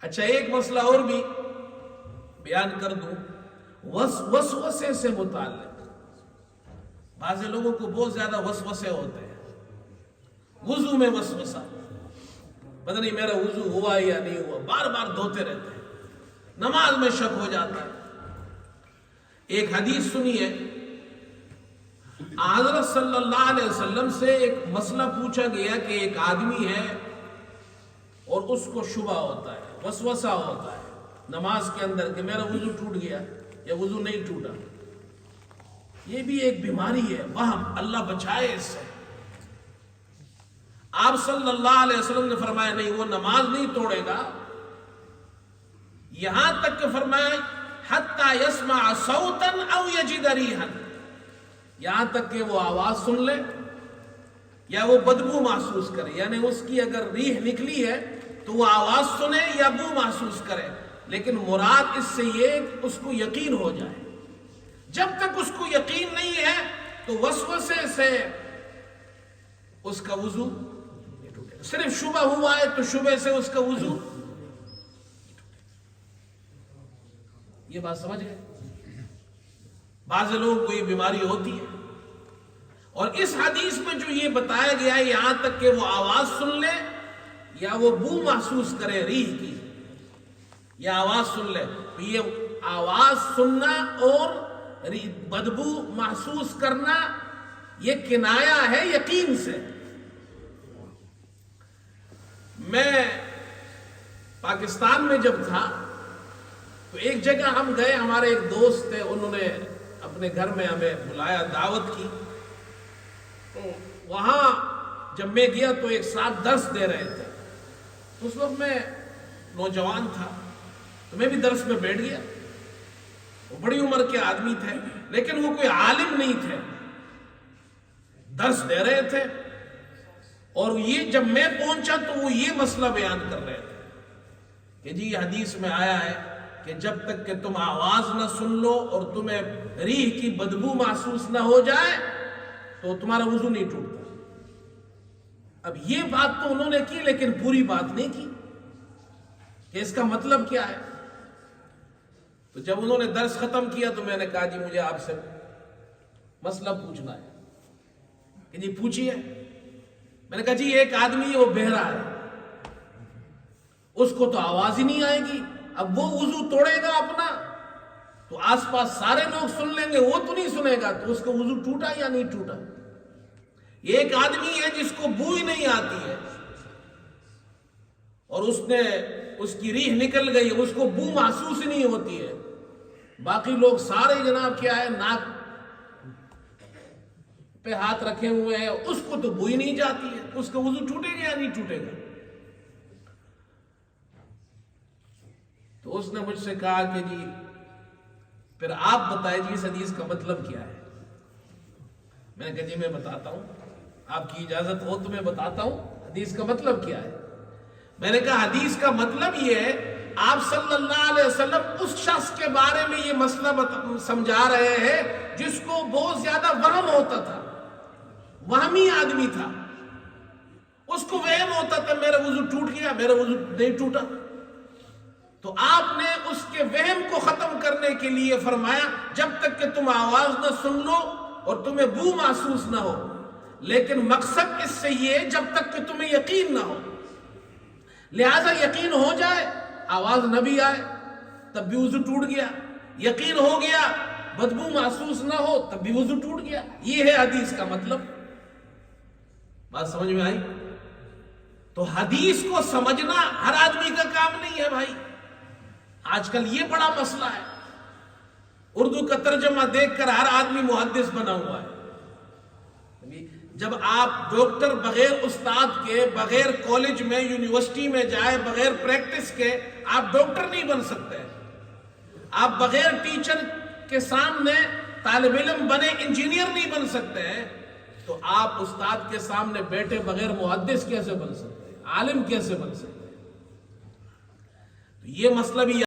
اچھا، ایک مسئلہ اور بھی بیان کر دوں، وسوسے سے متعلق۔ بعض لوگوں کو بہت زیادہ وسوسے ہوتے ہیں، وضو میں وسوسہ، پتہ نہیں میرا وضو ہوا یا نہیں ہوا، بار بار دھوتے رہتے ہیں، نماز میں شک ہو جاتا ہے۔ ایک حدیث سنیے، حضرت صلی اللہ علیہ وسلم سے ایک مسئلہ پوچھا گیا کہ ایک آدمی ہے اور اس کو شبہ ہوتا ہے، وسوسہ ہوتا ہے نماز کے اندر کہ میرا وضو ٹوٹ گیا یا وضو نہیں ٹوٹا۔ یہ بھی ایک بیماری ہے، وہم، اللہ بچائے اس سے۔ آپ صلی اللہ علیہ وسلم نے فرمایا نہیں، وہ نماز نہیں توڑے گا، یہاں تک کہ فرمایا حتی یسمع صوتا او یجد ریحا، یہاں تک کہ وہ آواز سن لے یا وہ بدبو محسوس کرے، یعنی اس کی اگر ریح نکلی ہے تو وہ آواز سنے یا بو محسوس کرے، لیکن مراد اس سے یہ کہ اس کو یقین ہو جائے۔ جب تک اس کو یقین نہیں ہے تو وسوسے سے اس کا وضو نہیں ٹوٹے گا۔ صرف شبہ ہوا ہے تو شبہ سے اس کا وضو، یہ بات سمجھ گئے؟ بعض لوگوں کو یہ بیماری ہوتی ہے، اور اس حدیث میں جو یہ بتایا گیا ہے یہاں تک کہ وہ آواز سن لے یا وہ بو محسوس کرے ریح کی، یا آواز سن لے، تو یہ آواز سننا اور بدبو محسوس کرنا یہ کنایا ہے یقین سے۔ میں پاکستان میں جب تھا تو ایک جگہ ہم گئے، ہمارے ایک دوست تھے، انہوں نے اپنے گھر میں ہمیں بلایا، دعوت کی، تو وہاں جب میں گیا تو ایک ساتھ درس دے رہے تھے۔ اس وقت میں نوجوان تھا تو میں بھی درس میں بیٹھ گیا۔ وہ بڑی عمر کے آدمی تھے لیکن وہ کوئی عالم نہیں تھے، درس دے رہے تھے، اور یہ جب میں پہنچا تو وہ یہ مسئلہ بیان کر رہے تھے کہ جی حدیث میں آیا ہے کہ جب تک کہ تم آواز نہ سن لو اور تمہیں ریح کی بدبو محسوس نہ ہو جائے تو تمہارا وضو نہیں ٹوٹتا۔ اب یہ بات تو انہوں نے کی لیکن پوری بات نہیں کی کہ اس کا مطلب کیا ہے۔ تو جب انہوں نے درس ختم کیا تو میں نے کہا جی مجھے آپ سے مسئلہ پوچھنا ہے، کہ جی پوچھیے۔ میں نے کہا جی ایک آدمی ہے، وہ بہرا ہے، اس کو تو آواز ہی نہیں آئے گی، اب وہ وضو توڑے گا اپنا تو آس پاس سارے لوگ سن لیں گے، وہ تو نہیں سنے گا، تو اس کا وضو ٹوٹا یا نہیں ٹوٹا؟ ایک آدمی ہے جس کو بو ہی نہیں آتی ہے اور اس کی ریح نکل گئی، اس کو بو محسوس ہی نہیں ہوتی ہے، باقی لوگ سارے جناب کیا ہے ناک پہ ہاتھ رکھے ہوئے ہیں، اس کو تو بو ہی نہیں جاتی ہے، اس کا وضو ٹوٹے گا یا نہیں ٹوٹے گا؟ تو اس نے مجھ سے کہا کہ جی پھر آپ بتائیں جی اس حدیث کا مطلب کیا ہے۔ میں نے کہا جی میں بتاتا ہوں، آپ کی اجازت ہو تو میں بتاتا ہوں حدیث کا مطلب کیا ہے۔ میں نے کہا حدیث کا مطلب یہ ہے، آپ صلی اللہ علیہ وسلم اس شخص کے بارے میں یہ مسئلہ سمجھا رہے ہیں جس کو بہت زیادہ وہم ہوتا تھا، وہمی آدمی تھا، اس کو وہم ہوتا تھا میرا وضو ٹوٹ گیا، میرا وضو نہیں ٹوٹا۔ تو آپ نے اس کے وہم کو ختم کرنے کے لیے فرمایا جب تک کہ تم آواز نہ سن لو اور تمہیں بو محسوس نہ ہو، لیکن مقصد اس سے یہ جب تک کہ تمہیں یقین نہ ہو، لہذا یقین ہو جائے آواز نہ بھی آئے تب بھی وضو ٹوٹ گیا، یقین ہو گیا بدبو محسوس نہ ہو تب بھی وضو ٹوٹ گیا۔ یہ ہے حدیث کا مطلب۔ بات سمجھ میں آئی؟ تو حدیث کو سمجھنا ہر آدمی کا کام نہیں ہے بھائی، آج کل یہ بڑا مسئلہ ہے، اردو کا ترجمہ دیکھ کر ہر آدمی محدث بنا ہوا ہے۔ جب آپ ڈاکٹر بغیر استاد کے، بغیر کالج میں یونیورسٹی میں جائے، بغیر پریکٹس کے آپ ڈاکٹر نہیں بن سکتے، آپ بغیر ٹیچر کے سامنے طالب علم بنے انجینئر نہیں بن سکتے ہیں، تو آپ استاد کے سامنے بیٹھے بغیر محدث کیسے بن سکتے ہیں، عالم کیسے بن سکتے ہیں؟ تو یہ مسئلہ بھی